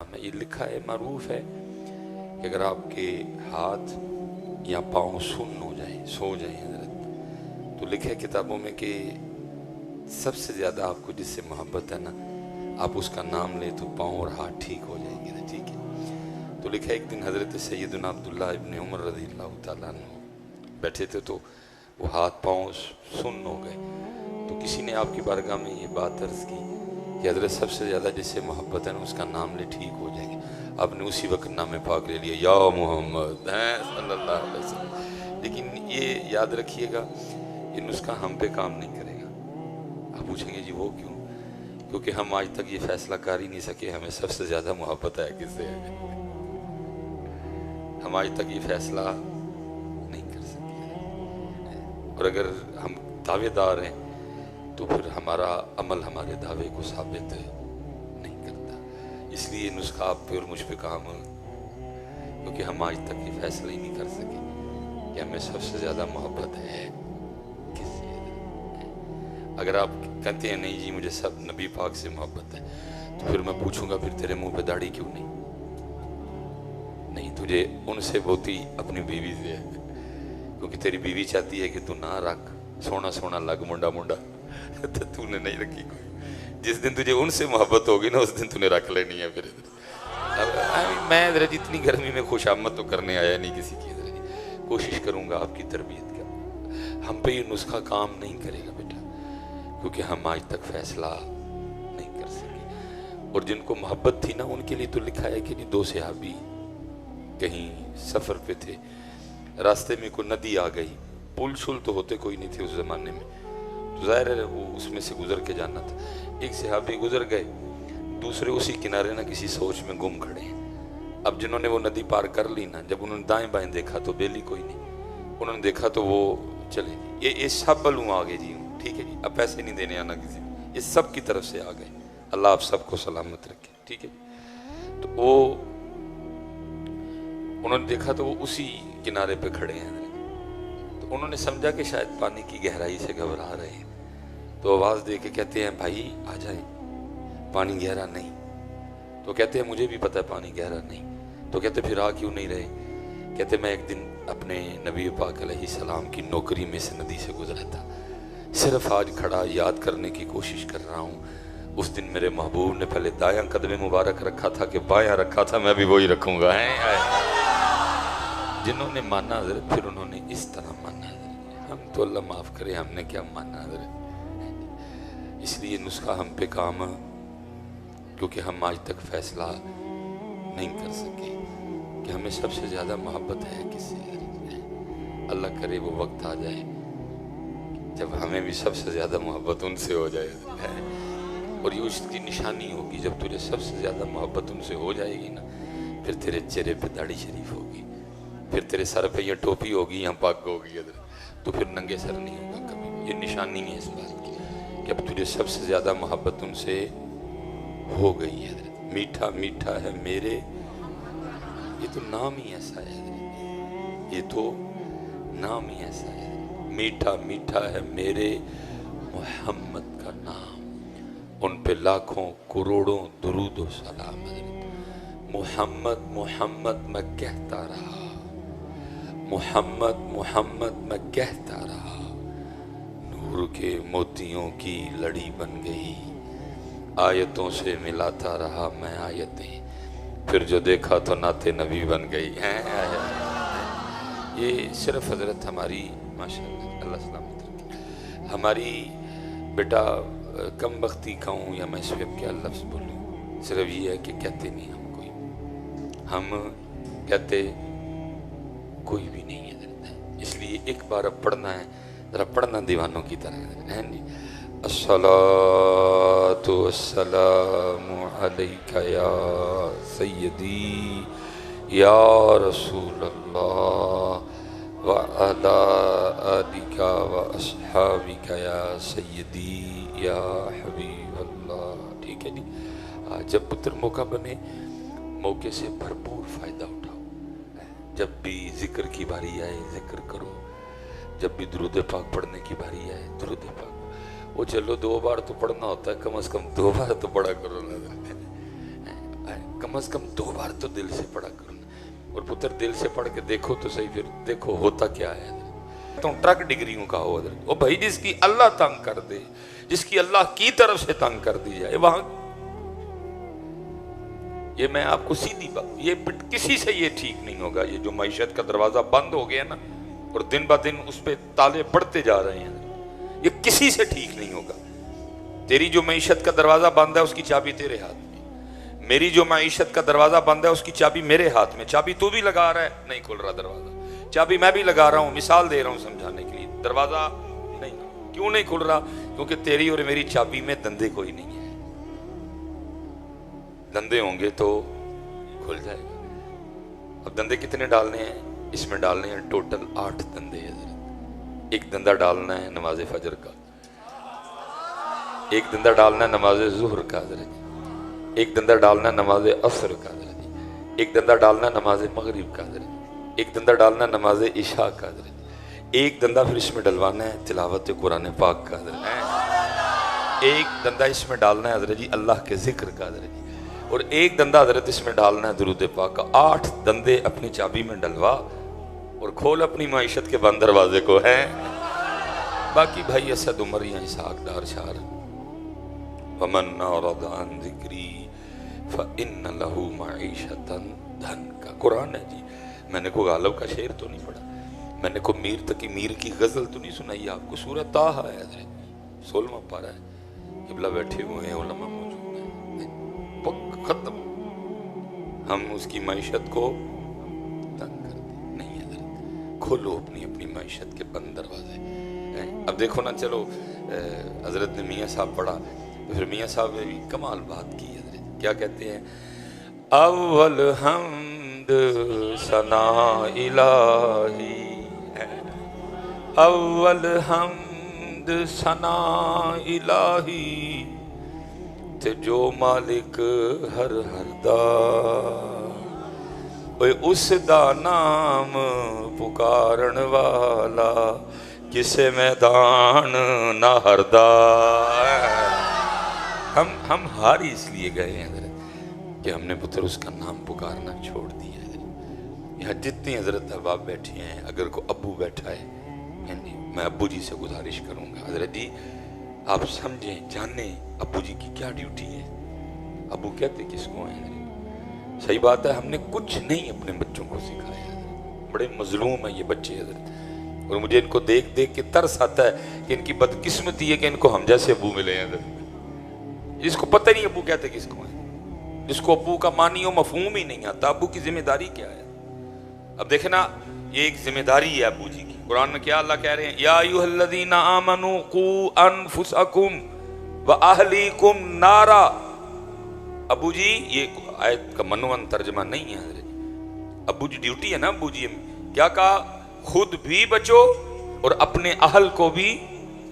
में ये लिखा है, मारूफ है कि अगर आपके हाथ या पाँव सुन्न हो जाए, सो जाए हजरत, तो लिखा है किताबों में कि सबसे ज़्यादा आपको जिससे मोहब्बत है ना, आप उसका नाम ले तो पाँव और हाथ ठीक हो जाएंगे ना। ठीक है। तो लिखा है एक दिन हजरत सैयदना अब्दुल्लाह इब्न उमर रज़ियल्लाहु ताला अन्हु बैठे थे, तो वो हाथ पाँव सुन्न हो गए। तो किसी ने आपकी बारगाह में ये बात अर्ज़ की कि हजरत सबसे ज़्यादा जिससे मोहब्बत है ना, उसका नाम ले ठीक हो जाएंगे। आपने उसी वक्त नाम पाक ले लिया, या मोहम्मद सल्लल्लाहु अलैहि वसल्लम। लेकिन ये याद रखिएगा, ये नुस्खा हम पे काम नहीं करेगा। आप पूछेंगे जी वो क्यों? क्योंकि हम आज तक ये फैसला कर ही नहीं सके हमें सबसे ज़्यादा मोहब्बत है किससे है। हम आज तक ये फैसला नहीं कर सके, और अगर हम दावेदार हैं तो फिर हमारा अमल हमारे दावे को साबित नहीं करता। इसलिए नुस्खा आप पे और मुझ पे काम, क्योंकि हम आज तक ये फैसला ही नहीं कर सके कि हमें सबसे ज़्यादा मोहब्बत है किससे। अगर आप कहते हैं नहीं जी मुझे सब नबी पाक से मोहब्बत है, तो फिर मैं पूछूंगा फिर तेरे मुंह पे दाढ़ी क्यों नहीं? नहीं, तुझे उनसे होती अपनी बीवी से है, क्योंकि तेरी बीवी चाहती है कि तू ना रख, सोना सोना लग मुंडा मुंडा, तो तूने नहीं रखी कोई। जिस दिन तुझे उनसे मोहब्बत होगी ना, उस दिन तूने रख लेनी है। फिर मैं जरा जितनी गर्मी में खुशामद तो करने आया नहीं किसी की, कोशिश करूंगा आपकी तरबियत का। हम पे ये नुस्खा काम नहीं करेगा बेटा, क्योंकि हम आज तक फैसला नहीं कर सके। और जिनको मोहब्बत थी ना, उनके लिए तो लिखा है कि दो सहाबी कहीं सफर पे थे, रास्ते में कोई नदी आ गई, पुल शुल तो होते कोई नहीं थे उस जमाने में, तो जाहिर है वो उसमें से गुजर के जाना था। एक सहाबी गुजर गए, दूसरे उसी किनारे ना किसी सोच में गुम खड़े हैं। अब जिन्होंने वो नदी पार कर ली ना, जब उन्होंने दाएं बाएं देखा तो बेली कोई नहीं, उन्होंने देखा तो वो चले गए। ये सब बलू आ गए जी, ठीक है जी, अब पैसे नहीं देने आना किसी, ये सब की तरफ से आ गए। अल्लाह आप सबको सलामत रखे, ठीक है जी। तो वो उन्होंने देखा तो वो उसी किनारे पे खड़े हैं, तो उन्होंने समझा कि शायद पानी की गहराई से घबरा रहे हैं, तो आवाज़ दे के कहते हैं भाई आ जाए, पानी गहरा नहीं। तो कहते हैं मुझे भी पता है पानी गहरा नहीं। तो कहते फिर आ क्यों नहीं रहे? कहते मैं एक दिन अपने नबी पाक अलैहिस्सलाम की नौकरी में से नदी से गुजरा था, सिर्फ आज खड़ा याद करने की कोशिश कर रहा हूँ। उस दिन मेरे महबूब ने पहले दायां कदम मुबारक रखा था कि बायां रखा था, मैं भी वही रखूँगा। जिन्होंने माना हजरत, फिर उन्होंने इस तरह माना हजरत। हम तो अल्लाह माफ़ करे, हमने क्या माना हजरत। इसलिए नुस्खा हम पे काम, क्योंकि हम आज तक फैसला नहीं कर सके कि हमें सबसे ज़्यादा मोहब्बत है किससे। अल्लाह करे वो वक्त आ जाए जब हमें भी सबसे ज़्यादा मोहब्बत उनसे हो जाए, और ये उसकी निशानी होगी। जब तुझे सबसे ज़्यादा मोहब्बत उनसे हो जाएगी ना, फिर तेरे चेहरे पे दाढ़ी शरीफ होगी, फिर तेरे सर पे ये टोपी होगी, यहाँ पग होगी, तो फिर नंगे सर नहीं होगा कभी। ये निशानी है इस बात की कि अब तुझे सबसे ज़्यादा मोहब्बत उनसे हो गई है। मीठा मीठा है मेरे, ये तो नाम ही ऐसा है, ये तो नाम ही ऐसा है। मीठा मीठा है मेरे मोहम्मद का नाम, उन पे लाखों करोड़ों दुरूद व सलाम। मोहम्मद मोहम्मद मैं कहता रहा, मोहम्मद मोहम्मद मैं कहता रहा, नूर के मोतियों की लड़ी बन गई, आयतों से मिलाता रहा मैं आयतें, फिर जो देखा तो नाते नबी बन गई हैं। ये सिर्फ हजरत हमारी माशाअल्लाह अल्लाह सलामत रखे, हमारी बेटा कम बख्ती कहूँ या मैं इस पर क्या लफ्ज़ बोलूँ, सिर्फ ये है कि कहते नहीं हम कोई, हम कहते कोई भी नहीं है। इसलिए एक बार अब पढ़ना है, ज़रा पढ़ना दीवानों की तरह है नहीं। अस्सलातु वस्सलामु अलैका या सय्यदी या रसूल अल्लाह व अला आलिका व अस्हाबिका या सय्यदी या हबीब अल्लाह। ठीक है जी। जब पुत्र मौका बने, मौके से भरपूर फ़ायदा उठाओ। जब भी जिक्र की बारी आए जिक्र करो, जब भी दुरूद पाक पढ़ने की बारी आए दुरूद पाक, वो चलो 2 बार तो पढ़ना होता है, कम से कम 2 बार तो पढ़ा करो ना। कम से कम 2 बार तो दिल से पढ़ा करो ना। और पुत्र दिल से पढ़ के देखो तो सही, फिर देखो होता क्या है। तो ट्रक डिग्रियों का हो ओ भाई, जिसकी अल्लाह तंग कर दे, जिसकी अल्लाह की तरफ से तंग कर दी जाए, वहां ये मैं आपको सीधी बात, ये किसी से ये ठीक नहीं होगा। ये जो मईशत का दरवाजा बंद हो गया ना और दिन ब दिन उस पे ताले पड़ते जा रहे हैं, ये किसी से ठीक नहीं होगा। तेरी जो मईशत का दरवाजा बंद है उसकी चाबी तेरे हाथ में, मेरी जो मईशत का दरवाजा बंद है उसकी चाबी मेरे हाथ में। चाबी तू भी लगा रहा है, नहीं खुल रहा दरवाजा, चाबी मैं भी लगा रहा हूं, मिसाल दे रहा हूं समझाने के लिए। दरवाजा नहीं, क्यों नहीं खुल रहा? क्योंकि तेरी और मेरी चाबी में धंधे कोई नहीं है। धंधे होंगे तो खुल जाएगा। अब धंधे कितने डालने हैं? इसमें डालने हैं टोटल 8 धंधे हैं। एक धंधा डालना है नमाज फजर का, एक धंधा डालना है नमाज जुहर का, एक धंधा डालना है नमाज असर का, एक धंधा डालना है नमाज मगरिब का, एक धंधा डालना है नमाज इशा का, एक धंधा फिर इसमें डलवाना है तिलावत कुरान पाक का, एक धंधा इसमें डालना है हजरत जी अल्लाह के जिक्र का, और एक धंधा हजरत इसमें डालना है दुरूद पाक का। 8 धंधे अपनी चाबी में डलवा और खोल अपनी माइशत के बंद दरवाजे को है। बाकी भाई असद उमर या इसहाक डार शार वमन औरदान जिक्री फ़इन्न लहू मईशतन धनका। कुरान है जी। मैंने को गालब का शेर तो नहीं पढ़ा, मैंने को मीर तकी मीर की गजल तो नहीं सुनाई आपको। सूरत ताहा है 16वां पारा है, किबला बैठे हुए हैं, उलमा मौजूद हैं, खत्म। हम उसकी मईशत को तंग कर दे नहीं है। खोलो अपनी अपनी मईशत के बंद दरवाजे। अब देखो ना, चलो हजरत ने मियाँ साहब पढ़ा तो फिर मियाँ साहब ने भी कमाल बात की है। क्या कहते हैं? अव्वल हम्द सना इलाही, अव्वल हम्द सना इलाही ते जो मालिक हर दा, उस दा नाम पुकारन वाला किसे मैदान ना हरदा। हम हार इसलिए गए हैं कि हमने पुत्र उसका नाम पुकारना छोड़ दिया है। यहाँ जितनी हजरत अहबाब बैठे हैं, अगर को अब्बू बैठा है, मैं अब्बू जी से गुजारिश करूंगा, हजरत जी आप समझें, जाने अब्बू जी की क्या ड्यूटी है। अब्बू कहते किसको हैं? सही बात है, हमने कुछ नहीं अपने बच्चों को सिखाया है। बड़े मजलूम है ये बच्चे हजरत, और मुझे इनको देख देख के तरस आता है कि इनकी बदकिस्मती है कि इनको हम जैसे अब्बू मिले हैं हजरत, जिसको पता नहीं अब्बू कहते किसको है, जिसको अब्बू का मानियो मफहूम ही नहीं आता। अब्बू की जिम्मेदारी क्या है? अब देखे ना, ये एक जिम्मेदारी है अब्बू जी की। कुरान में क्या अल्लाह कह रहे हैं? या अय्युहल्लज़ीना आमनू कू अनफुसकुम व अहलीकुम नारा। अब्बू जी, ये आयत का मनवन तर्जमा नहीं है हजरत। अब्बू जी ड्यूटी है ना, अब्बू जी क्या कहा? खुद भी बचो और अपने अहल को भी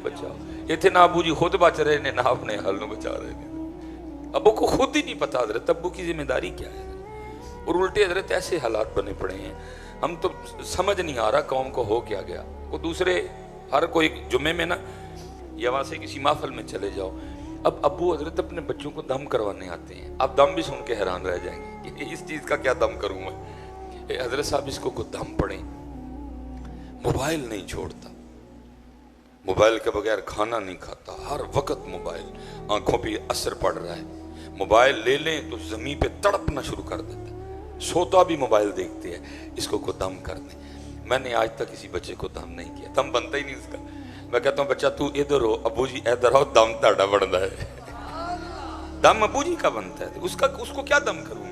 बचाओ। ये थे ना अब्बू जी खुद बच रहे ने, ना अपने अहल को बचा रहे ने। अब्बू को खुद ही नहीं पता हजरत अब्बू की जिम्मेदारी क्या है। और उल्टे हजरत ऐसे हालात बने पड़े हैं, हम तो समझ नहीं आ रहा कौम को हो क्या गया। को दूसरे हर कोई जुम्मे में ना या वहां से किसी महफिल में चले जाओ, अब अब्बू हजरत अपने बच्चों को दम करवाने आते हैं। आप दम भी सुन के हैरान रह जाएंगे कि इस चीज का क्या दम करूं मैं। हजरत साहब इसको दम पड़े, मोबाइल नहीं छोड़ता, मोबाइल के बगैर खाना नहीं खाता, हर वक्त मोबाइल, आंखों पे असर पड़ रहा है। मोबाइल ले लें तो जमीन पे तड़पना शुरू कर देता है, सोता भी मोबाइल देखते हैं। इसको को दम कर दें। मैंने आज तक किसी बच्चे को दम नहीं किया, दम बनता ही नहीं उसका। मैं कहता हूँ बच्चा तू इधर हो, अबू जी इधर हो, दम ताड़ा बनता है। दम अबू जी का बनता है, उसको क्या दम करूं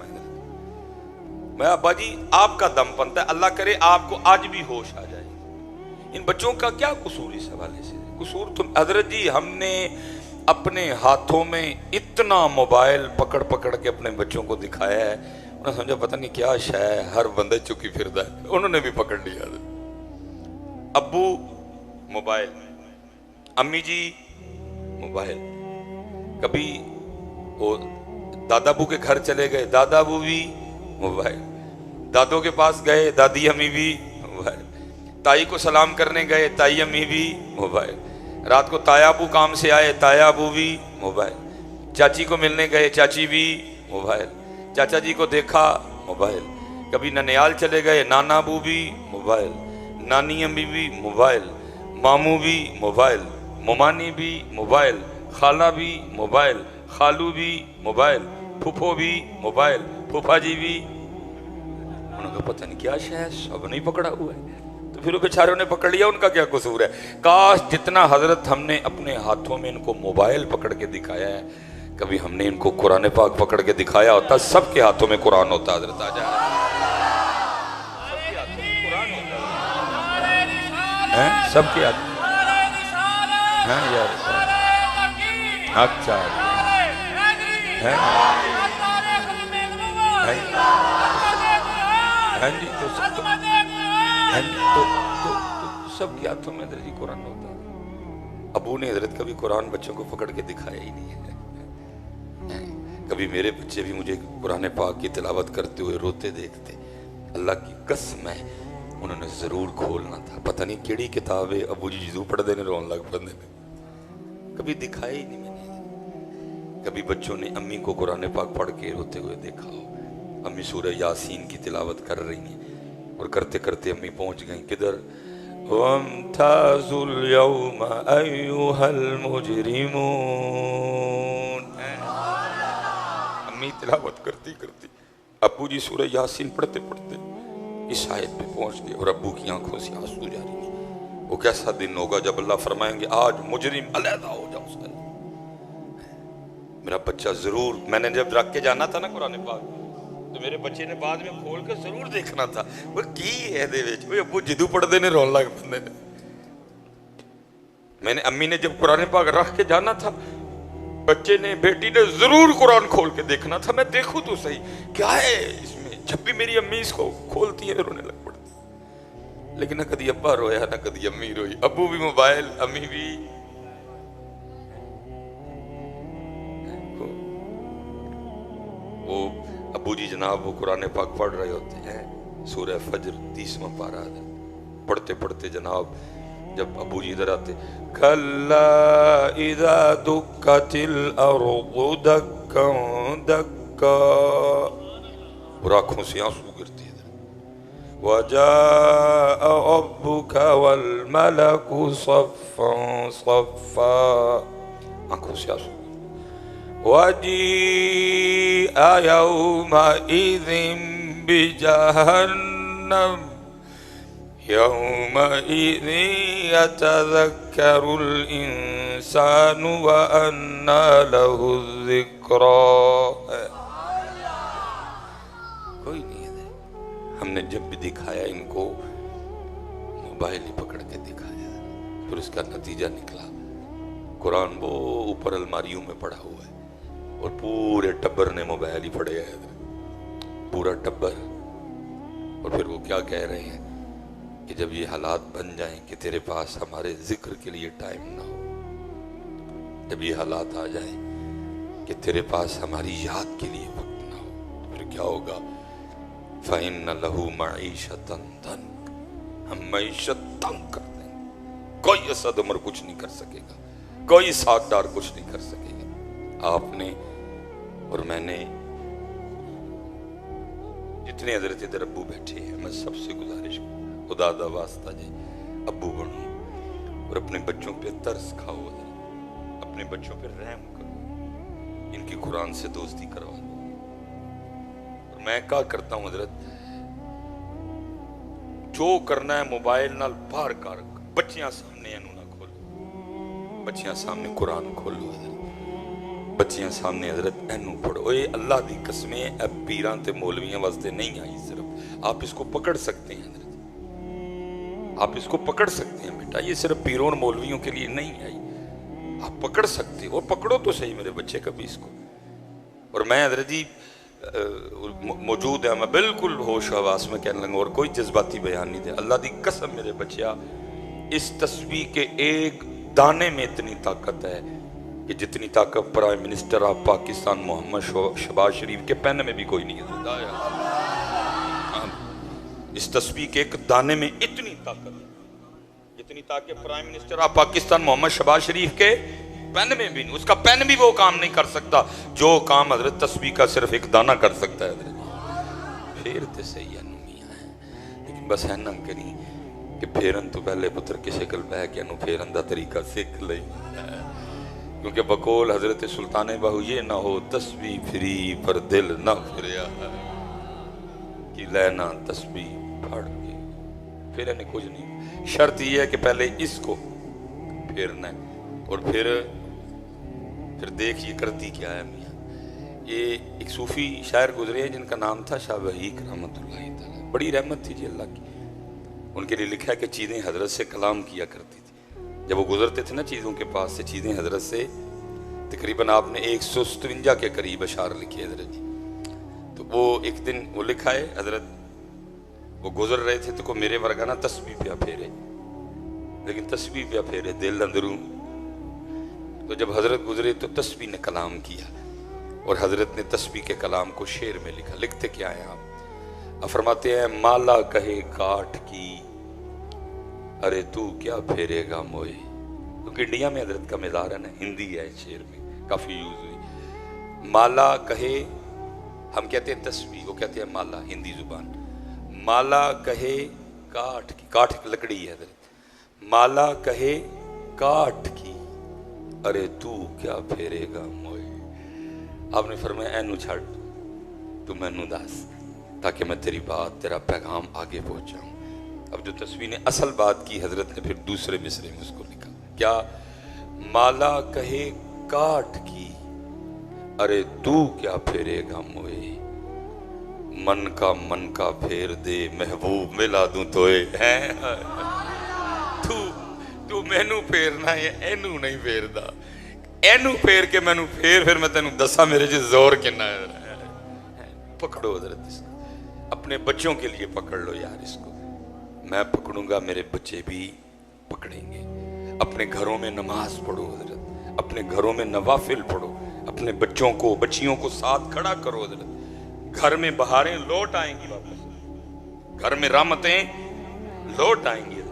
मैं अब्बा जी आपका दम बनता है। अल्लाह करे आपको आज भी होश आ जाए। इन बच्चों का क्या कसूर इस हवाले से? कसूर तो हजरत जी हमने अपने हाथों में इतना मोबाइल पकड़ पकड़ के अपने बच्चों को दिखाया है, उन्होंने समझा पता नहीं क्या शय है, हर बंदे चुकी फिरदा है, उन्होंने भी पकड़ लिया। अब्बू मोबाइल, अम्मी जी मोबाइल, कभी वो दादाबू के घर चले गए, दादाबू भी मोबाइल, दादों के पास गए, दादी अम्मी भी मोबाइल, ताई को सलाम करने गए, ताई अम्मी भी मोबाइल, रात को तायाबू काम से आए, तायाबू भी मोबाइल, चाची को मिलने गए, चाची भी मोबाइल, चाचा जी को देखा मोबाइल, कभी ननियाल चले गए, नाना अबू भी मोबाइल, नानी अम्मी भी मोबाइल, मामू भी मोबाइल, मोमानी भी मोबाइल, खाला भी मोबाइल, खालू भी मोबाइल, फूफो भी मोबाइल, फूफा जी भी। उन्होंने पता नहीं क्या शायद सब नहीं पकड़ा हुआ है, तो फिर वो बेचारों ने पकड़ लिया, उनका क्या कसूर है। काश जितना हजरत हमने अपने हाथों में इनको मोबाइल पकड़ के दिखाया है, कभी हमने इनको कुरान पाक पकड़ के दिखाया होता, सबके हाथों में कुरान होता। हजरत आ जाए सबके हाथ हैं यार, अच्छा है जी, तो सबके हाथों में हजरत जी कुरान होता। अबू ने हजरत कभी कुरान बच्चों को पकड़ के दिखाया ही नहीं है। कभी मेरे बच्चे भी मुझे कुरान पाक की तिलावत करते हुए रोते देखते, अल्लाह की कसम है उन्होंने जरूर खोलना था, पता नहीं केड़ी किताब है, अबू जी जरूर पढ़ देने, रोन लग पड़े, कभी दिखाया ही नहीं मैंने। कभी बच्चों ने अम्मी को कुरान पाक पढ़ के रोते हुए देखा हो, अम्मी सूरह यासीन की तिलावत कर रही हैं और करते करते अम्मी पहुंच गई किधर, वम्ताजुल यौमा अय्युहल मुजरिमून। अम्मी तिलावत करती करती अब्बू जी सूरह यासीन पढ़ते पढ़ते इस आयत पे पहुंच गए और अब्बू की आंखों से आंसू जारी हैं। वो कैसा दिन होगा जब अल्लाह फरमाएंगे आज मुजरिम अलहदा हो जाओ। मेरा बच्चा जरूर, मैंने जब रख के जाना था ना कुरान पाक, तो मेरे बच्चे ने बाद में खोल के जरूर देखना था वो की है दे विच, वो अब्बू जिदू पढ़ते ने रोन लग पड़े ने। मैंने अम्मी ने जब कुरान पाक रख के जाना था, बच्चे ने बेटी ने जरूर कुरान खोल के देखना था, मैं देखूं तो सही क्या है इसमें। जब भी मेरी अम्मी इसको खोलती है रोने लग पड़ती, लेकिन ना कभी अब्बा रोया ना कभी अम्मी रोई, अब्बू भी मोबाइल अम्मी भी। वो अब्बू जी जनाब वो कुरान पाक पढ़ रहे होते हैं, सूरह फज्र 30वां पारा है, पढ़ते पढ़ते जनाब जब अब्बू जी इधर आते, कल्ला इज़ा दुक्कतिल अर्दु दक्कन दक्का, और आंखों से आंसू गिरते हैं, वजाअ रब्बुका वल मलकु सफ़्फ़न सफ़्फ़ा, आंखों से आंसू, वजीअ यौमइज़िन बिजहन्नम यौमइज़िन यतज़क्करुल इंसानु व अन्ना लहु ज़िक्रा। कोई नहीं है, हमने जब भी दिखाया इनको मोबाइल ही पकड़ के दिखाया, फिर उसका नतीजा निकला कुरान वो ऊपर अलमारियों में पड़ा हुआ है और पूरे टब्बर ने मोबाइल ही पड़े है, पूरा टब्बर। और फिर वो क्या कह रहे हैं कि जब ये हालात बन जाएं कि तेरे पास हमारे जिक्र के लिए टाइम ना हो, जब ये हालात आ जाएं कि तेरे पास हमारी याद के लिए वक्त ना हो, तो फिर क्या होगा, फ़इन्न लहू मईशतन दंक, हम मईशत तंग कर देंगे, कोई असद उमर कुछ नहीं कर सकेगा, कोई साकदार कुछ नहीं कर सकेगा। आपने और मैंने जितने हजरत इधर अब्बू बैठे हैं, मैं सबसे गुजारिश खुदा दा वास्ता जी अब्बू बनो और अपने बच्चों पे तरस खाओ, अपने बच्चों पे रहम करो, इनकी कुरान से दोस्ती करवा दो। और मैं क्या करता हूं हजरत, जो करना है मोबाइल नाल बाहर कर, बच्चियां सामने इनू ना खोलो, बच्चियां सामने कुरान खोलो हजरत, बच्चियां सामने हजरत इनू पढ़ो। ये अल्लाह दी कसमें पीरां ते मौलवियां वास्ते नहीं आई, सिर्फ आप इसको पकड़ सकते हैं हजरत, आप इसको पकड़ सकते हैं बेटा, ये सिर्फ पीरों और मौलवियों के लिए नहीं आई, आप पकड़ सकते हो, पकड़ो तो सही मेरे बच्चे कभी इसको। और मैं हजरत जी मौजूद है, मैं बिल्कुल होश हवास में कहने लगा और कोई जज्बाती बयान नहीं दे, अल्लाह दी कसम मेरे बच्चिया, इस तस्वीर के एक दाने में इतनी ताकत है कि जितनी ताकत prime minister of Pakistan Muhammad Shehbaz Sharif के पेन में भी कोई नहीं है। इस तस्वीर के एक दाने में इतनी ताकत है, जितनी ताकत prime minister of Pakistan Muhammad Shehbaz Sharif के पेन में भी नहीं, उसका पेन भी वो काम नहीं कर सकता जो काम हजरत तस्बीह का सिर्फ एक दाना कर सकता है। फिर तो सही है मियां है, लेकिन बस है ना करी कि फेरन तो पहले पुत्र की शक्ल बह के फेरन का तरीका सीख ले, क्योंकि बकोल हजरत सुल्तान बाहू ये ना हो तस्बीह फिरी पर दिल ना फिरिया कि लेना तस्बीह फाड़ के। फिर इन्हें कुछ नहीं, शर्त यह है कि पहले इसको फेरना है और फिर देखिए करती क्या है मियाँ। ये एक सूफी शायर गुजरे हैं जिनका नाम था शाह वहीक रहमतुल्लाह तआला, बड़ी रहमत थी जी अल्लाह की। उनके लिए लिखा है कि चीज़ें हजरत से कलाम किया करती थी। जब वो गुजरते थे ना चीज़ों के पास से, चीज़ें हजरत से तकरीबन आपने 157 के करीब अशार लिखे हजरत जी। तो वो एक दिन वो लिखा है हजरत वो गुजर रहे थे तो को मेरे वर्गा ना तस्बीह पे फेरे, लेकिन तस्बीह पे फेरे दिल अंदरूं। तो जब हजरत गुजरे तो तस्बीह ने कलाम किया और हजरत ने तस्बीह के कलाम को शेर में लिखा। लिखते क्या है आप फरमाते हैं माला कहे काठ की अरे तू क्या फेरेगा मोए, क्योंकि इंडिया में हजरत का मिज़ार है ना, हिंदी है शेर में काफ़ी यूज हुई। माला कहे, हम कहते हैं तस्बीह, वो कहते हैं माला, हिंदी जुबान। माला कहे काठ की, काठ एक लकड़ी है हजरत, माला कहे काठ की अरे तू क्या फेरेगा मोए। आपने फरमाया एनू छड़ तू मैनू दस ताकि मैं तेरी बात तेरा पैगाम आगे पहुंचाऊं। अब जो तस्वीर ने असल बात की हजरत ने फिर दूसरे मिसरे में उसको लिखा क्या, माला कहे काठ की अरे तू क्या फेरेगा मोए, मन का फेर दे महबूब मिला दूं तोए है। तू मैनू फेरना है, एनू नहीं फेरदा, एनू फेर के मैनू फिर मैं तेनू दसा मेरे च जोर कितना है। पकड़ो हजरत इसको, अपने बच्चों के लिए पकड़ लो यार इसको। मैं पकड़ूंगा, मेरे बच्चे भी पकड़ेंगे। अपने घरों में नमाज पढ़ो हजरत, अपने घरों में नवाफिल पढ़ो, अपने बच्चों को बच्चियों को साथ खड़ा करो हजरत। घर में बहारें लौट आएंगी वापस, घर में रहमतें लौट आएंगी।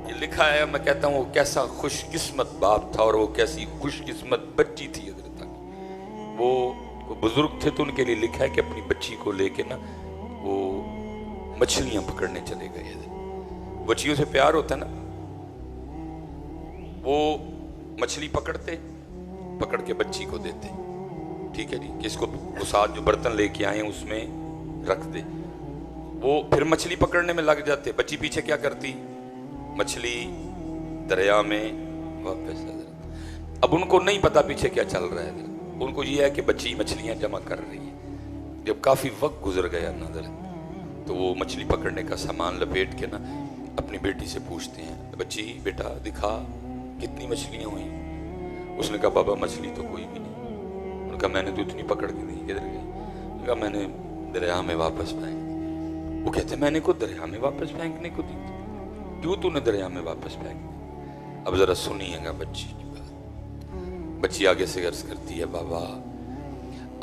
ये लिखा है, मैं कहता हूँ वो कैसा खुशकिस्मत बाप था और वो कैसी खुशकिस्मत बच्ची थी हजरत की। वो बुजुर्ग थे तो उनके लिए लिखा है कि अपनी बच्ची को लेके ना वो मछलियां पकड़ने चले गए थे। बच्चियों से प्यार होता है ना, वो मछली पकड़ते, पकड़ के बच्ची को देते, ठीक है जी, कि इसको वो साथ जो बर्तन लेके आए उसमें रख दे। वो फिर मछली पकड़ने में लग जाते, बच्ची पीछे क्या करती, मछली दरिया में वापस। अब उनको नहीं पता पीछे क्या चल रहा है, उनको ये है कि बच्ची मछलियां जमा कर रही है। जब काफी वक्त गुजर गया नजर, तो वो मछली पकड़ने का सामान लपेट के ना अपनी बेटी से पूछते हैं, बच्ची बेटा दिखा कितनी मछलियां हुई। उसने कहा बाबा मछली तो कोई भी नहीं। उन्होंने कहा मैंने तो इतनी पकड़ के नहीं, किधर गई? कहा मैंने दरिया में वापस फेंक दी। वो कहते मैंने को दरिया में वापस फेंकने को दी, क्यों तूने दरिया में वापस फेंक दी? अब जरा सुनिएगा बच्ची की बात। बच्ची आगे से अर्ज करती है, बाबा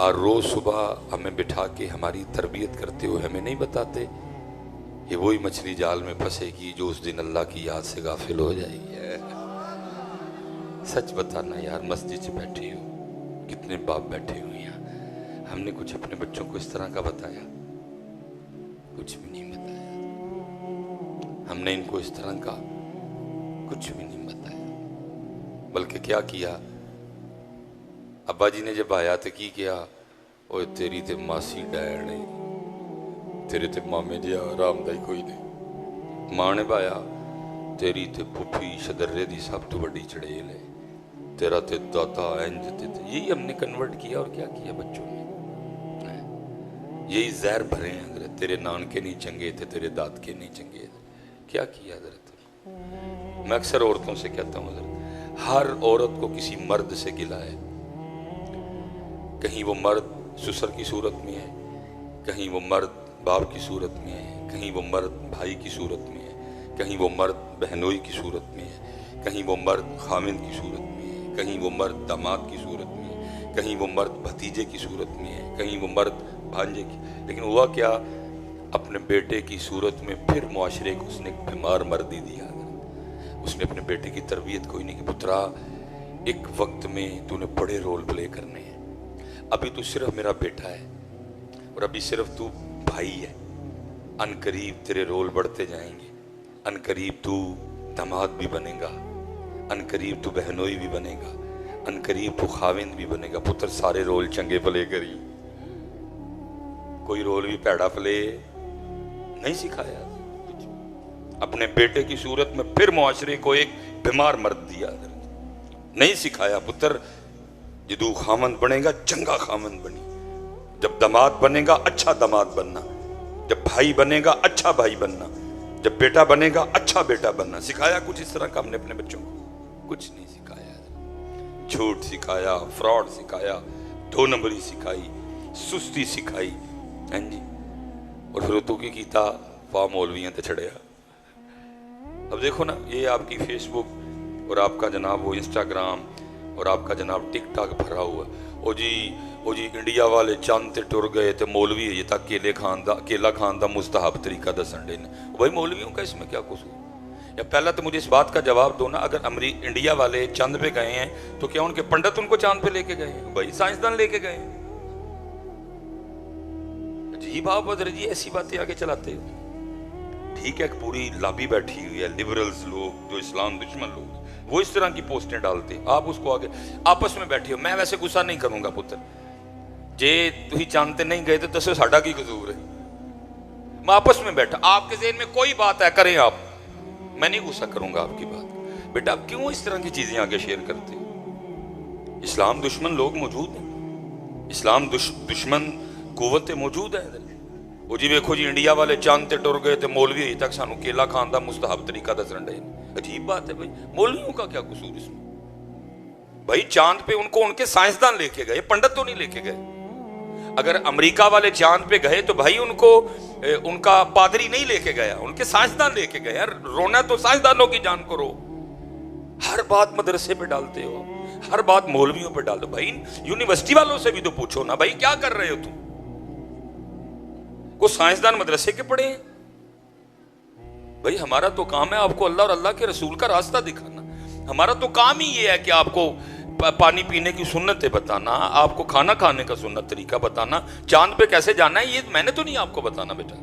और रोज सुबह हमें बिठा के हमारी तरबियत करते हुए हमें नहीं बताते कि वही मछली जाल में फंसेगी जो उस दिन अल्लाह की याद से गाफिल हो जाएगी। सच बताना यार, मस्जिद से बैठे हो, कितने बाप बैठे हुए हैं, हमने कुछ अपने बच्चों को इस तरह का बताया? कुछ भी नहीं बताया हमने इनको, इस तरह का कुछ भी नहीं बताया। बल्कि क्या किया, अब्बा जी ने जब आया तो की किया, ओए तेरी ते मासी डैड है, तेरे ते मामे जी आरामदाई कोई नहीं। मां ने पाया तेरी ते फुफी शदर्रे दी सब तो बड़ी चड़ेल है, तेरा ते दादा इंज ते। यही हमने कन्वर्ट किया और क्या किया बच्चों ने, यही जहर भरे हैं हजरत। तेरे नानके नहीं चंगे थे, तेरे दाद के नहीं चंगे थे, क्या किया हजरत। मैं अक्सर औरतों से कहता हूँ हजरत, हर औरत को किसी मर्द से गिला है। कहीं वो मर्द ससुर की सूरत में है, कहीं वो मर्द बाप की सूरत में है, कहीं वो मर्द भाई की सूरत में है, कहीं वो मर्द बहनोई की सूरत में है, कहीं वो मर्द खामिन की सूरत में है, कहीं वो मर्द दामाद की सूरत में है, कहीं वो मर्द भतीजे की सूरत में है, कहीं वो मर्द भांजे की। लेकिन हुआ क्या, अपने बेटे की सूरत में फिर मुआशरे को उसने बीमार मर्दी दिया। उसने अपने बेटे की तरबियत कोई नहीं कि पुत्रा एक वक्त में तूने बड़े रोल प्ले करने हैं। अभी तू सिर्फ मेरा बेटा है और अभी सिर्फ तू भाई है। अनकरीब तेरे रोल बढ़ते जाएंगे, अनकरीब तू दामाद भी बनेगा, अनकरीब तू बहनोई भी बनेगा, अनकरीब तू खाविंद भी बनेगा। पुत्र सारे रोल चंगे प्ले करी, कोई रोल भी पैड़ा प्ले नहीं सिखाया। अपने बेटे की सूरत में फिर मुआशरे को एक बीमार मर्द दिया, नहीं सिखाया पुत्र जदू खामंद बनेगा चंगा खामंद बनी, जब दामाद बनेगा अच्छा दामाद बनना, जब भाई बनेगा अच्छा भाई बनना, जब बेटा बनेगा अच्छा बेटा बनना। सिखाया कुछ इस तरह का हमने अपने बच्चों को? कुछ नहीं सिखाया। झूठ सिखाया, फ्रॉड सिखाया, 2 नंबरी सिखाई, सुस्ती सिखाई, हाँ जी। और फिर तू की कीता पा मौलवियां ते छड़िया। अब देखो ना, ये आपकी फेसबुक और आपका जनाब वो इंस्टाग्राम और आपका जनाब टिकटॉक भरा हुआ। ओ जी इंडिया वाले चंद ते टुर गए तो मौलवी अजे तक केला खान का मुस्तहब तरीका दसन डे ने। भाई मौलवियों का इसमें क्या कसूर? या पहला तो मुझे इस बात का जवाब दो ना, अगर इंडिया वाले चंद पे गए हैं तो क्या उनके पंडित उनको चांद पे लेके गए हैं? भाई साइंसदान लेके गए हैं। अजीब आप बदर जी ऐसी बातें आगे चलाते हो। ठीक है, पूरी लॉबी बैठी हुई है, लिबरल्स लोग जो इस्लाम दुश्मन लोग, वो इस तरह की पोस्टें डालते, आप उसको आगे आपस में बैठे हो। मैं वैसे गुस्सा नहीं करूंगा पुत्र, जे तुम जानते नहीं गए तो दसो साडा की कसूर है। मैं आपस में बैठा, आपके ज़हन में कोई बात है करें आप, मैं नहीं गुस्सा करूंगा आपकी बात। बेटा आप क्यों इस तरह की चीजें आगे शेयर करते हो? इस्लाम दुश्मन लोग मौजूद हैं, इस्लाम दुश्मन कुव्वतें मौजूद है। वो जी देखो जी इंडिया वाले चांद ते टुर गए तो मौलवी अजे तक सानू केला खान का मुस्तहब तरीका दसन डे। अजीब बात है भाई, मौलवियों का क्या कसूर इसमें? भाई चांद पे उनको उनके साइंसदान लेके गए, पंडित तो नहीं लेके गए। अगर अमेरिका वाले चांद पे गए तो भाई उनको उनका पादरी नहीं लेके गया, उनके साइंसदान लेके गए। यार रोना तो साइंसदानों की जान करो। हर बात मदरसे पे डालते हो, हर बात मौलवियों पे डाल दो। भाई यूनिवर्सिटी वालों से भी तो पूछो ना, भाई क्या कर रहे हो तुम? को साइंसदान मदरसे के पढ़े हैं? भाई हमारा तो काम है आपको अल्लाह और अल्लाह के रसूल का रास्ता दिखाना। हमारा तो काम ही ये है कि आपको पानी पीने की सुन्नतें बताना, आपको खाना खाने का सुन्नत तरीका बताना, चांद पे कैसे जाना है ये मैंने तो नहीं आपको बताना। बेटा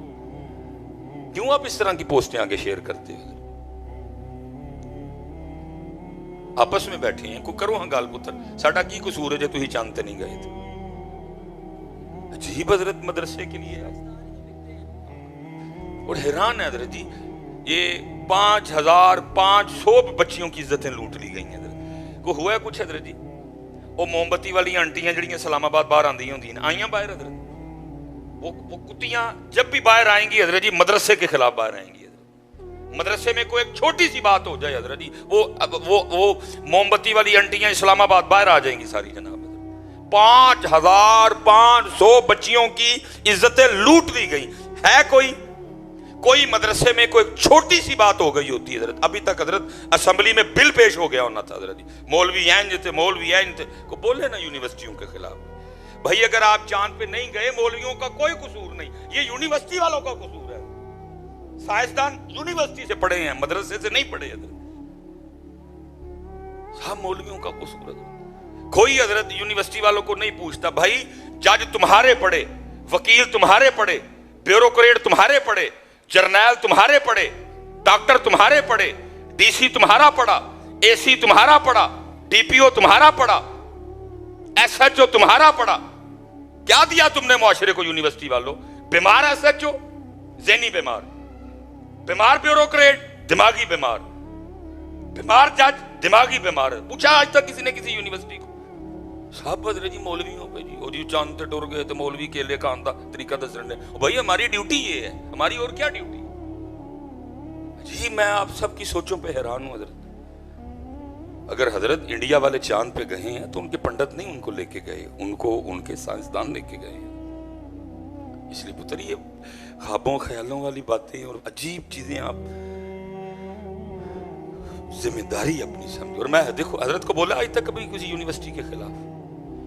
क्यों आप इस तरह की पोस्टें आगे शेयर करते हो? आपस में बैठे हैं, को करो हाँ गाल पुत्र, साडा की कसूर है जो तुम चांद ते नहीं गए थे? अजीब हजरत मदरसे के लिए। और हैरान है हजरत जी, ये 5500 बच्चियों की इज्जतें लूट ली गई हैं। को हुआ कुछ हजरत जी? वो मोमबत्ती वाली आंटियां जड़ियां इस्लामाबाद बाहर आंदी होंदी आईयां बाहर हजरत, वो कुत्तियां जब भी बाहर आएंगी हजरत जी मदरसे के खिलाफ बाहर आएंगी। मदरसे में कोई एक छोटी सी बात हो जाए हजरत जी, वो मोमबत्ती वाली आंटियां इस्लामाबाद बाहर आ जाएंगी सारी जनाब। 5500 बच्चियों की इज्जतें लूट ली गई है। कोई मदरसे में कोई छोटी सी बात हो गई होती है हजरत, अभी तक हजरत असेंबली में बिल पेश हो गया होना था हजरत जी, मौलवी ऐन थे को बोले ना यूनिवर्सिटियों के खिलाफ। भाई अगर आप चांद पे नहीं गए मौलवियों का कोई कसूर नहीं, ये यूनिवर्सिटी वालों का कसूर है। साइंसदान यूनिवर्सिटी से पढ़े हैं, मदरसे से नहीं पढ़े हजरत, सब मौलवियों का कसूर है। कोई हजरत यूनिवर्सिटी वालों को नहीं पूछता भाई जज तुम्हारे पढ़े, वकील तुम्हारे पढ़े, ब्यूरोक्रेट तुम्हारे पढ़े, जर्नैल तुम्हारे पढ़े, डॉक्टर तुम्हारे पढ़े, डीसी तुम्हारा पढ़ा, एसी तुम्हारा पढ़ा, डीपीओ तुम्हारा पढ़ा, एसएचओ तुम्हारा पढ़ा। क्या दिया तुमने मुआशरे को यूनिवर्सिटी वालों? बीमार एसएचओ ज़हनी बीमार ब्यूरोक्रेट दिमागी बीमार जज दिमागी बीमार। पूछा आज तक किसी ने किसी यूनिवर्सिटी को? सब बदले जी मौलवियों पे जी, और जी चांद ते टुर गए तो मौलवी केले खान का तरीका दसन दे। भाई हमारी ड्यूटी ये है, हमारी और क्या ड्यूटी जी? मैं आप सबकी सोचों पे हैरान हूं हजरत। अगर हजरत इंडिया वाले चांद पे गए हैं तो उनके पंडित नहीं उनको लेके गए, उनको उनके साइंसदान लेके गए हैं। इसलिए पुत्र ये ख्वाबों ख्यालों वाली बातें और अजीब चीजें आप जिम्मेदारी अपनी समझो। और मैं देखो हजरत को बोला आज तक कभी किसी यूनिवर्सिटी के खिलाफ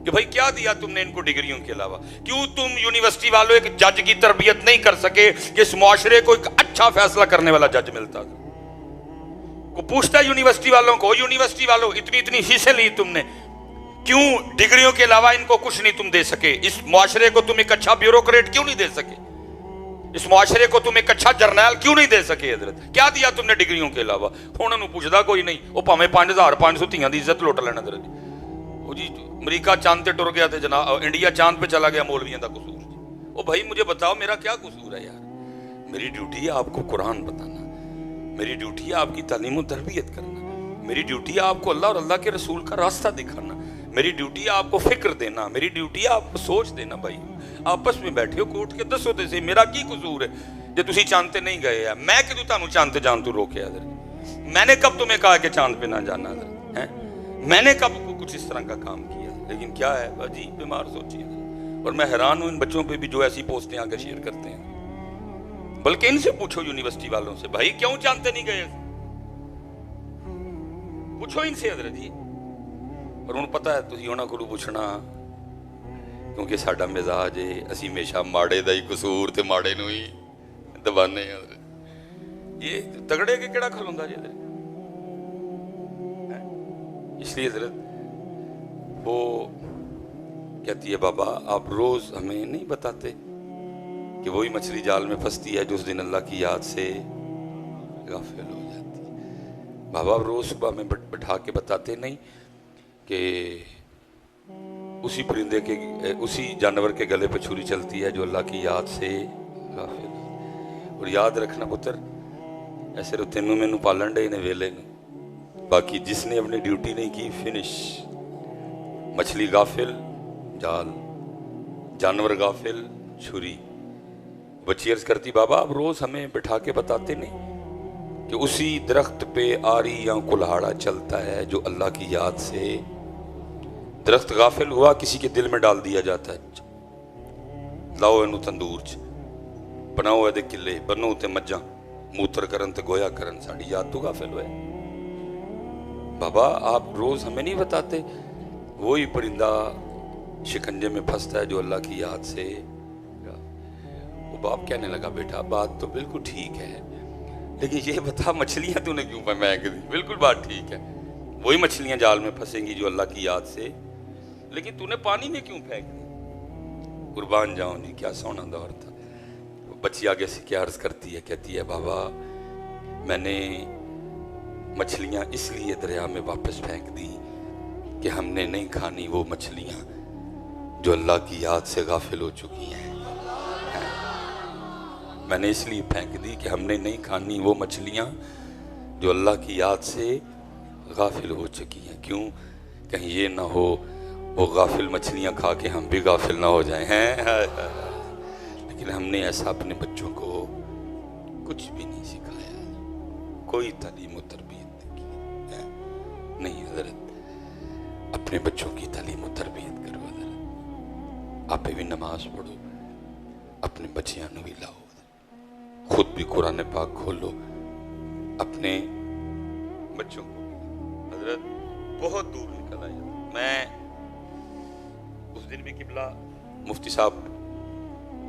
कि भाई क्या दिया तुमने इनको डिग्रियों के अलावा? क्यों तुम यूनिवर्सिटी वालों एक जज की तरबियत नहीं कर सके कि इस मुआशरे को एक अच्छा फैसला करने वाला जज मिलता? को पूछता है यूनिवर्सिटी वालों को, यूनिवर्सिटी वालों इतनी इतनी फीसें ली तुमने, क्यों डिग्रियों के अलावा इनको कुछ नहीं तुम दे सके? इस मुआशरे को तुम एक अच्छा ब्यूरोक्रेट क्यों नहीं दे सके? इस मुआशरे को तुम एक अच्छा जर्नैल क्यों नहीं दे सके? हजरत क्या दिया तुमने डिग्रियों के अलावा? उन्होंने पूछता कोई नहीं, वो भावें 5500 धीयां दी इज्जत लुट लेना। हजरत वो जी अमरीका चांद पे टुर गया थे जनाब, इंडिया चांद पे चला गया, मौलवियों का कसूर? ओ भाई मुझे बताओ मेरा क्या कसूर है यार? मेरी ड्यूटी है आपको कुरान बताना, मेरी ड्यूटी है आपकी तालीम और तरबियत करना, मेरी ड्यूटी है आपको अल्लाह और अल्लाह के रसूल का रास्ता दिखाना, मेरी ड्यूटी है आपको फिक्र देना, मेरी ड्यूटी है आपको सोच देना। भाई आपस में बैठे हो कोट के दसो ते मेरा की कसूर है जे तुसी चांद पे नहीं गए? है मैं कि तुहानू चांद ते जान तू रोके? मैंने कब तुम्हें कहा कि चांद पे ना जाना है? मैंने कब कुछ इस तरह का काम किया? लेकिन क्या है अजीब बीमार सोची है। और मैं हैरान हूं इन बच्चों पे भी जो ऐसी पोस्टें आकर शेयर करते हैं। बल्कि इनसे पूछो यूनिवर्सिटी वालों से, भाई क्यों चांद नहीं गए? पूछो इनसे हजरत जी। और उन्हें पता है तुसी उन्हां कोलों पुछना, क्योंक't साडा मिजाज है असीं हमेशा माड़े दा ही कसूर ते माड़े नूं ही दबाने हैं। ये तगड़े के केड़ा खलोंदा जी? इसलिए हजरत वो कहती है बाबा आप रोज हमें नहीं बताते कि वही मछली जाल में फंसती है जो उस दिन अल्लाह की याद से गाफिल हो जाती है। बाबा आप रोज सुबह में बैठा के बताते नहीं कि उसी परिंदे के उसी जानवर के गले पे छुरी चलती है जो अल्लाह की याद से गाफिल है। और याद रखना पुत्र, ऐसे तो तेनू मैनू पालन डे ने वेले ने, बाकी जिसने अपनी ड्यूटी नहीं की फिनिश। मछली गाफिल जाल, जानवर गाफिल छुरी। बच्ची अर्ज करती बाबा आप रोज हमें बिठा के बताते नहीं कि उसी दरख्त पे आरी या कुल्हाड़ा चलता है जो अल्लाह की याद से। दरख्त गाफिल हुआ किसी के दिल में डाल दिया जाता है, लाओ इनू तंदूर च बनाओ एदे किले बनो ते मज्जां मूत्र करन ते गोया करन, साड़ी याद तो गाफिल हुए। बाबा आप रोज हमें नहीं बताते वही परिंदा शिकंजे में फंसता है जो अल्लाह की याद से। वो बाप कहने लगा बेटा बात तो बिल्कुल ठीक है, लेकिन ये बता मछलियां तूने क्यों फेंक दी? बिल्कुल बात ठीक है, वही मछलियां जाल में फंसेंगी जो अल्लाह की याद से, लेकिन तूने पानी में क्यों फेंक दी? कुर्बान जाऊं जी, क्या सोना दौर था। बच्ची आगे से क्या अर्ज करती है, कहती है बाबा मैंने मछलियां इसलिए दरिया में वापस फेंक दी कि हमने नहीं खानी वो मछलियां जो अल्लाह की याद से गाफिल हो चुकी हैं। मैंने इसलिए फेंक दी कि हमने नहीं खानी वो मछलियां जो अल्लाह की याद से गाफिल हो चुकी हैं। क्यों? कहीं ये ना हो वो गाफिल मछलियां खा के हम भी गाफिल ना हो जाएं हैं। लेकिन हमने ऐसा अपने बच्चों को कुछ भी नहीं सिखाया, कोई तालीम और तरबियत नहीं। हजरत अपने बच्चों की तालीम और तरबियत करो। हजरत आप भी नमाज पढ़ो, अपने बच्चियां भी लाओ, खुद भी कुरान पाक खोलो, अपने बच्चों को। हजरत बहुत दूर निकल आया। मैं उस दिन भी किबला मुफ्ती साहब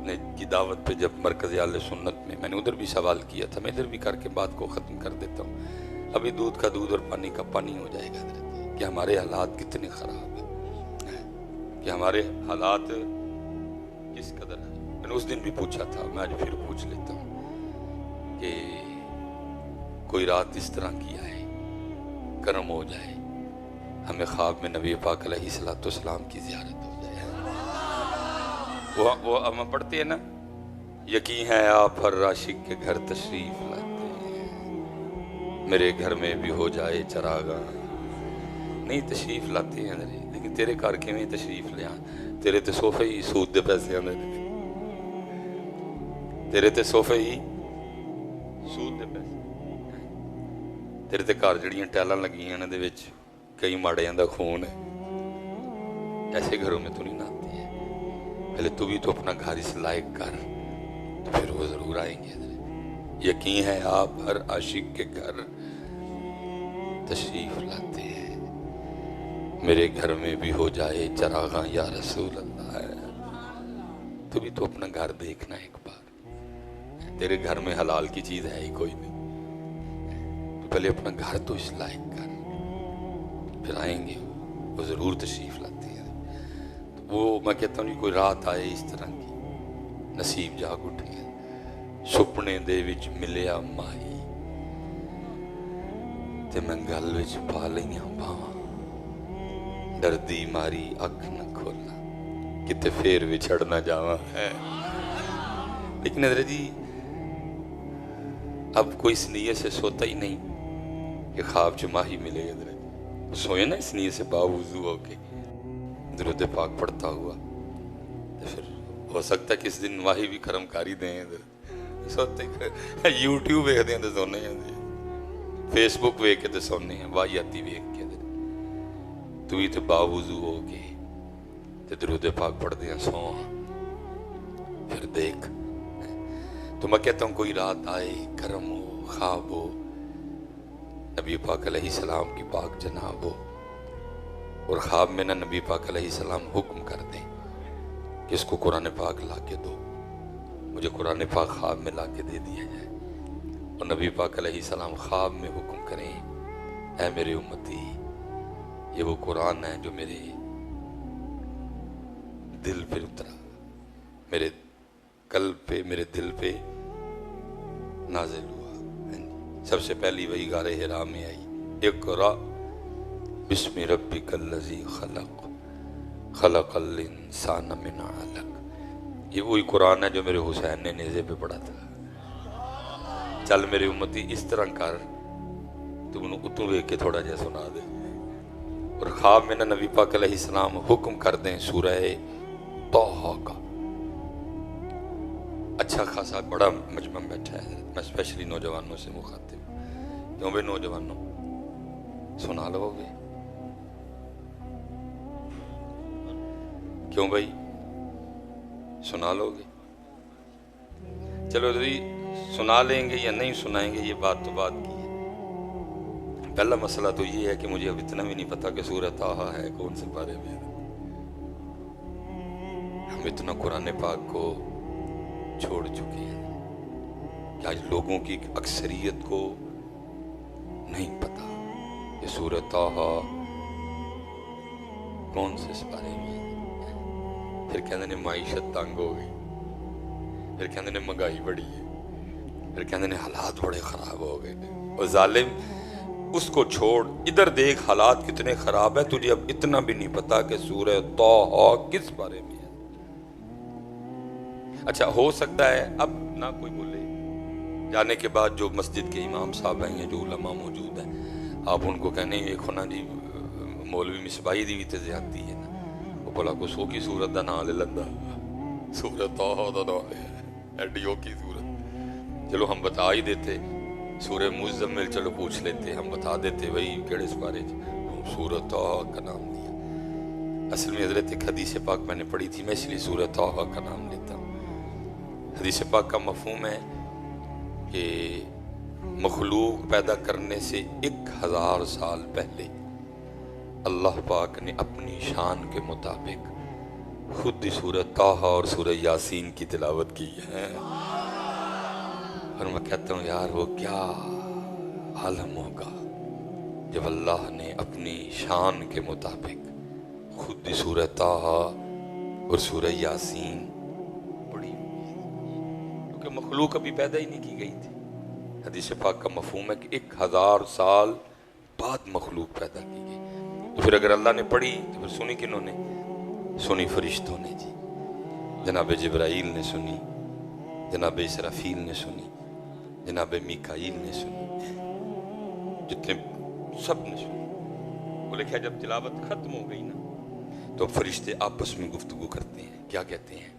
ने की दावत पे जब मरकज़ आले सुन्नत में, मैंने उधर भी सवाल किया था, मैं इधर भी करके बात को ख़त्म कर देता हूँ। अभी दूध का दूध और पानी का पानी हो जाएगा हजरत, कि हमारे हालात कितने ख़राब हैं, कि हमारे हालात किस कदर है। मैंने उस दिन भी पूछा था, मैं आज फिर पूछ लेता हूँ कि कोई रात इस तरह की आए, करम हो जाए, हमें ख्वाब में नबी पाक अलैहिस्सलाम की ज़ियारत हो जाए। वो हम पढ़ते हैं ना, यकीन है आप हर आशिक के घर तशरीफ लाते हैं, मेरे घर में भी हो जाए चरागा। नहीं तशरीफ लाते हैं लेकिन तेरे घर किवें तशरीफ लिया? तेरे ते सोफे ही सूद दे पैसे आंदे, तेरे ते सोफे ही सूद दे पैसे, तेरे ते घर जड़ियां टैलां लगियां ने दे विच कई माड़ियां दा खून है। ऐसे घरों में तू नहीं नाती है, पहले तू भी तो अपना घर इस लायक कर, तो फिर वो जरूर आएंगे। यकीन है आप हर आशिक के घर तशरीफ लाते हैं, मेरे घर में भी हो जाए चरागा या रसूल अल्लाह। तू भी तो अपना घर देखना एक बार, तेरे घर में हलाल की चीज है ही कोई नहीं, तो پہلے اپنا گھر تو اس لائق کر، پھر آئیں گے وہ ضرور تشریف لاتے ہیں۔ تو وہ میں کہتا ہوں کوئی رات آئے اس طرح کی، نصیب جاگ اٹھے سپنے دے وچ ملیا مائی تے میں گل وچ پا لئیاں باواں، ڈردی ماری اکھ نہ کھولا کتے پھر وچھڑ نہ جاواں ہے۔ لیکن حضرت جی اب کوئی اس نیت سے سوتا ہی نہیں کہ خواب جو ماہی ملے گا، حضرت سوئے نا اس نیت سے باوضو ہو کے درود پاک پڑھتا ہوا، تو پھر ہو سکتا ہے کہ اس دن ماہی بھی کرم کاری دیں، سوتے یوٹیوب ویکھ دیں تو سونے ہیں، فیس بک ویکھ کے تو سونے ہیں، واہیاتی ویکھ کے تو ہی تو باوضو ہو کے تے درود پاک پڑھ دیں سو، پھر دیکھ۔ تو میں کہتا ہوں کوئی رات آئے، کرم ہو، خواب ہو، نبی پاک علیہ السلام کی پاک جناب ہو، اور خواب میں نہ نبی پاک علیہ السلام حکم کر دیں کہ اس کو قرآن پاک لا کے دو، مجھے قرآن پاک خواب میں لا کے دے دیا جائے، اور نبی پاک علیہ السلام خواب میں حکم کریں اے میرے امتی یہ وہ قرآن ہے جو میرے دل پہ اترا، میرے قلب پہ، میرے دل پہ نازل ہوا۔ سب سے پہلی وہی غار حرا میں آئی، اقرا بسم ربک الذی خلق خلق الانسان من علق، یہ وہی قرآن ہے جو میرے حسین نے نیزے پہ پڑھا تھا۔ چل میرے امتی اس طرح کر، تم انہوں اتوں ویکھ کے تھوڑا جہا سنا دے، اور خواب میں نہ نبی پاک علیہ السلام حکم کر دیں سورہ طٰہٰ کا۔ اچھا خاصا بڑا مجمع بیٹھا ہے، میں اسپیشلی نوجوانوں سے مخاطب ہوں، کیوں بھائی نوجوانوں سنا لو گے؟ کیوں بھائی سنا لو گے؟ چلو جی سنا لیں گے یا نہیں سنائیں گے یہ بات تو بات کی ہے۔ پہلا مسئلہ تو یہ ہے کہ مجھے اب اتنا بھی نہیں پتا کہ سورہ طٰہٰ ہے کون سے بارے میں۔ ہم اتنا قرآن پاک کو چھوڑ چکے ہیں کہ آج لوگوں کی اکثریت کو نہیں پتا کہ سورہ طٰہٰ کون سے بارے میں۔ پھر کہتے ہیں معیشت تنگ ہو گئی، پھر کہتے ہیں مہنگائی بڑی ہے، پھر کہتے ہیں حالات بڑے خراب ہو گئے، اور ظالم اس کو چھوڑ ادھر دیکھ حالات کتنے خراب ہیں، تجھے اب اتنا بھی نہیں پتا کہ سورہ طٰہٰ کس بارے میں ہے۔ اچھا ہو سکتا ہے اب نہ کوئی بولے، جانے کے بعد جو مسجد کے امام صاحب ہیں، جو علماء موجود ہیں، آپ ان کو کہنے یہ کھونا جی مولوی مصباحی دی بھی تے زیادتی ہے نا، وہ بولا کو سو کی صورت دا نام لے لندا، سورہ طٰہٰ دا نام لے ایڈیو کی صورت، چلو ہم بتا ہی دیتے، سورہ مزمل چلو پوچھ لیتے، ہم بتا دیتے وہی کیڑے اس بارے سورہ طٰہٰ کا نام لیا۔ اصل میں حضرت ایک حدیث پاک میں نے پڑھی تھی، میں اس لیے سورہ طٰہٰ کا نام لیتا ہوں۔ حدیث پاک کا مفہوم ہے کہ مخلوق پیدا کرنے سے 1000 سال پہلے اللہ پاک نے اپنی شان کے مطابق خود ہی سورہ طٰہٰ اور سورہ یاسین کی تلاوت کی ہے، اور میں کہتا ہوں یار وہ کیا عالم ہوگا جب اللہ نے اپنی شان کے مطابق خود ہی سورہ طٰہٰ اور سورہ یاسین پڑھی، کیونکہ مخلوق ابھی پیدا ہی نہیں کی گئی تھی۔ حدیث پاک کا مفہوم ہے کہ 1000 سال بعد مخلوق پیدا کی گئی، تو پھر اگر اللہ نے پڑھی تو پھر سنی کنہوں نے؟ سنی فرشتوں نے جی، جناب جبرائیل نے سنی، جناب اسرافیل نے سنی، جناب میکائیل نے سنی، جتنے سب نے سنی۔ وہ لکھا جب تلاوت ختم ہو گئی نا تو فرشتے آپس میں گفتگو کرتے ہیں، کیا کہتے ہیں؟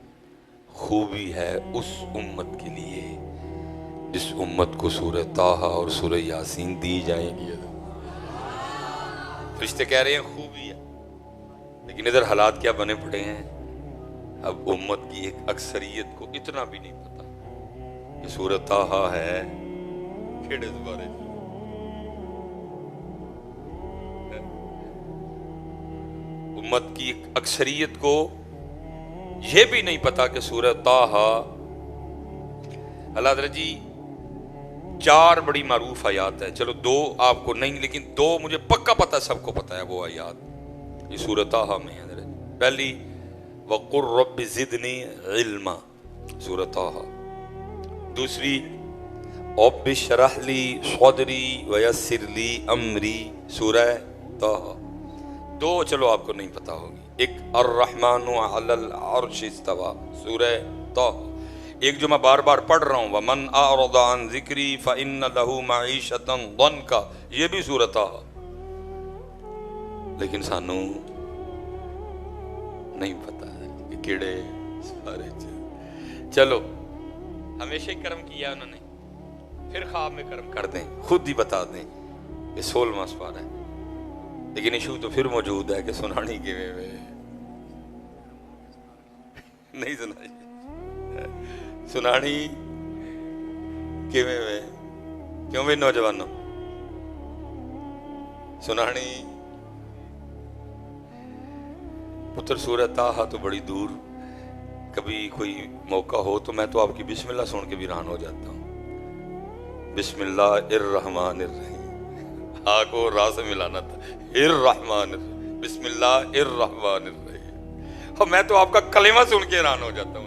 خوبی ہے اس امت کے لیے جس امت کو سورہ طٰہٰ اور سورہ یاسین دی جائیں گی۔ فرشتے کہہ رہے ہیں خوبی ہے، لیکن ادھر حالات کیا بنے پڑے ہیں، اب امت کی ایک اکثریت کو اتنا بھی نہیں پتا کہ سورہ طٰہٰ ہے کھیڑے دوبارے۔ امت کی ایک اکثریت کو یہ بھی نہیں پتا کہ سورہ طٰہٰ، اللہ حضرت جی 4 بڑی معروف آیات ہیں، چلو 2 آپ کو نہیں، لیکن 2 مجھے پکا پتہ، سب کو پتہ ہے وہ آیات، یہ سورۃ طٰہٰ میں ہے۔ پہلی وَقُلْ رَبِّ زِدْنِی عِلْمًا، سورۃ طٰہٰ۔ دوسری رَبِّ اشْرَحْ لِی صَدْرِی وَیَسِّرْ لِی أَمْرِی، سورہ طٰہٰ۔ 2 چلو آپ کو نہیں پتہ ہوگی، ایک الرحمن علی العرش استویٰ، سورہ طٰہٰ۔ ایک جو میں بار بار پڑھ رہا ہوں وَمَنْ أَعْرَضَ عَنْ ذِکْرِی فَإِنَّ لَهُ مَعِیشَةً ضَنْکًا، یہ بھی سورۃ طٰہٰ۔ لیکن سانوں نہیں پتا ہے کہ کیڑے سارے چلو ہمیشہ ہی کرم کیا انہوں نے، پھر خواب میں کرم کر دیں، خود ہی بتا دیں کہ 16واں سپارہ ہے، لیکن ایشو تو پھر موجود ہے کہ سنانی کے میں نہیں سنائی، سنانی کے میں کیوں بھی نوجوانوں سنانی پتر سورۃ طٰہٰ تو بڑی دور، کبھی کوئی موقع ہو تو میں تو آپ کی بسم اللہ سن کے بھی حیران ہو جاتا ہوں۔ بسم اللہ الرحمن الرحیم، ہاں کو راہ سے ملانا تھا، الرحمن الرحیم، بسم اللہ الرحمن الرحیم، اور میں تو آپ کا کلمہ سن کے حیران ہو جاتا ہوں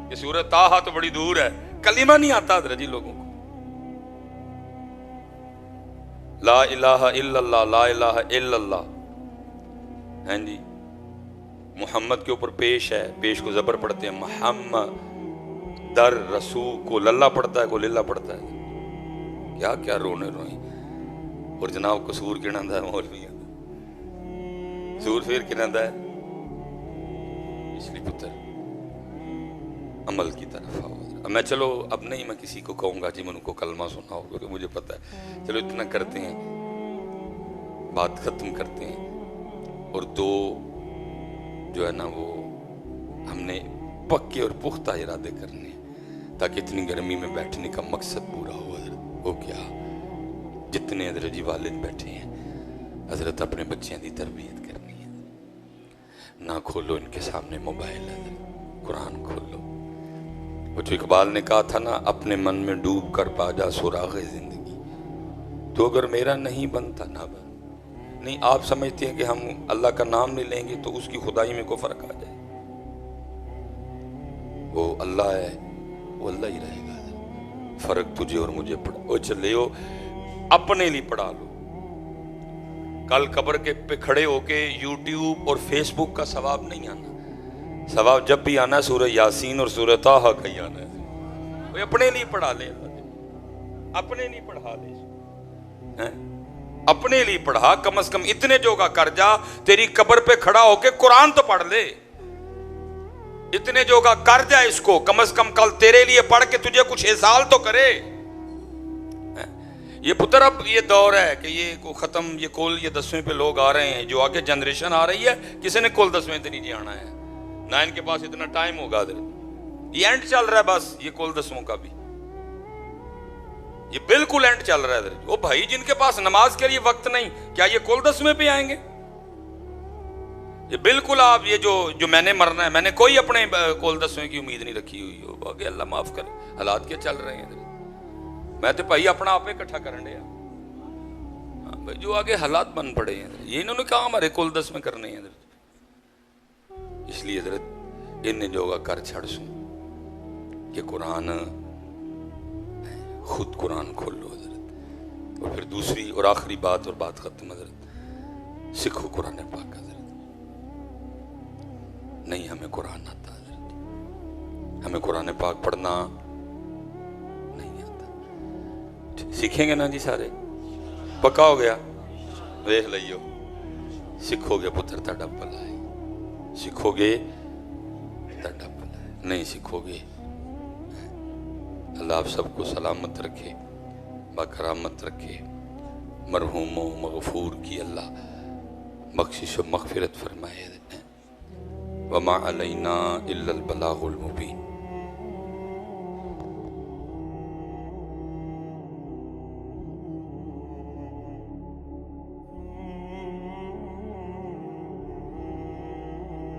کہ سورۃ طٰہٰ تو بڑی دور ہے، کلمہ نہیں آتا حضرت جی لوگوں کو، لا الہ الا اللہ، لا الہ الا اللہ، ہیں جی محمد کے اوپر پیش ہے، پیش کو زبر پڑھتے ہیں، محمد در رسول کو للہ پڑھتا ہے، کو للہ پڑھتا ہے، کیا کیا رونے روئیں، اور جناب قصور کنندہ ہے مولوی قصور پھر کنندہ ہے، اس لیے پتر عمل کی طرف آؤ۔ اب میں چلو اب نہیں میں کسی کو کہوں گا جی من کو کلمہ سناؤ، کیونکہ مجھے پتہ ہے، چلو اتنا کرتے ہیں، بات ختم کرتے ہیں، اور 2 جو ہے نا وہ ہم نے پکے اور پختہ ارادے کرنے ہیں تاکہ اتنی گرمی میں بیٹھنے کا مقصد پورا ہو۔ حضرت وہ کیا، جتنے حضرت جی والد بیٹھے ہیں، حضرت اپنے بچیاں دی تربیت کرنی ہے، نہ کھولو ان کے سامنے موبائل، حضرت قرآن کھولو۔ وہ جو اقبال نے کہا تھا نا، اپنے من میں ڈوب کر پا جا سراغ زندگی، تو اگر میرا نہیں بنتا نہ بن، نہیں آپ سمجھتے ہیں کہ ہم اللہ کا نام نہیں لیں گے تو اس کی خدائی میں کوئی فرق آ جائے، وہ اللہ ہے، وہ اللہ ہی رہے گا، فرق تجھے اور مجھے پڑا، وہ چلے ہو اپنے لیے پڑھا لو، کل قبر کے پہ کھڑے ہو کے یوٹیوب اور فیس بک کا ثواب نہیں آنا، ثواب جب بھی آنا سورہ یاسین اور سورہ طٰہٰ کا ہی آنا ہے، وہ اپنے لیے پڑھا لے، اپنے لیے پڑھا لے، اپنے لیے پڑھا، کم از کم اتنے جوگا کر جا، تیری قبر پہ کھڑا ہو کے قرآن تو پڑھ لے، اتنے جوگا کر جا اس کو، کم از کم کل تیرے لیے پڑھ کے تجھے کچھ احسال تو کرے۔ یہ پتر اب یہ دور ہے کہ یہ کو ختم، یہ کل یہ 10ویں پہ لوگ آ رہے ہیں، جو آگے جنریشن آ رہی ہے، کسی نے کل 10ویں تے نہیں آنا ہے، نہ ان کے پاس اتنا ٹائم ہوگا، یہ اینڈ چل رہا ہے بس، یہ کل 10ویں کا بھی یہ بالکل اینڈ چل رہا ہے۔ وہ بھائی جن کے پاس نماز کے لیے وقت نہیں، کیا یہ کل 10ویں پہ آئیں گے؟ یہ بالکل آپ یہ جو میں نے مرنا ہے، میں نے کوئی اپنے کل 10ویں کی امید نہیں رکھی ہوئی ہو، باقی اللہ معاف کرے، حالات کیا چل رہے ہیں، میں تو بھائی اپنا آپ اکٹھا کرن دیا، بھائی جو آگے حالات بن پڑے ہیں، یہ انہوں نے کہا ہمارے کل 10ویں کرنے ہیں، اس لیے حضرت انہیں جوگا کر چھڑ سوں کہ قرآن، خود قرآن کھول لو حضرت، اور پھر دوسری اور آخری بات اور بات ختم حضرت، سکھو قرآن پاک حضرت، نہیں ہمیں قرآن آتا حضرت، ہمیں قرآن پاک پڑھنا نہیں آتا، سیکھیں گے نا جی سارے، پکا ہو گیا، دیکھ لئیو، سکھو گے پتر تاڑا پلائے، سکھو گے تاڑا پلائے، نہیں سکھو گے، اللہ آپ سب کو سلامت رکھے، باکرامت رکھے، مرحوم و مغفور کی اللہ بخشش و مغفرت فرمائے، وما علینا الا البلاغ المبین۔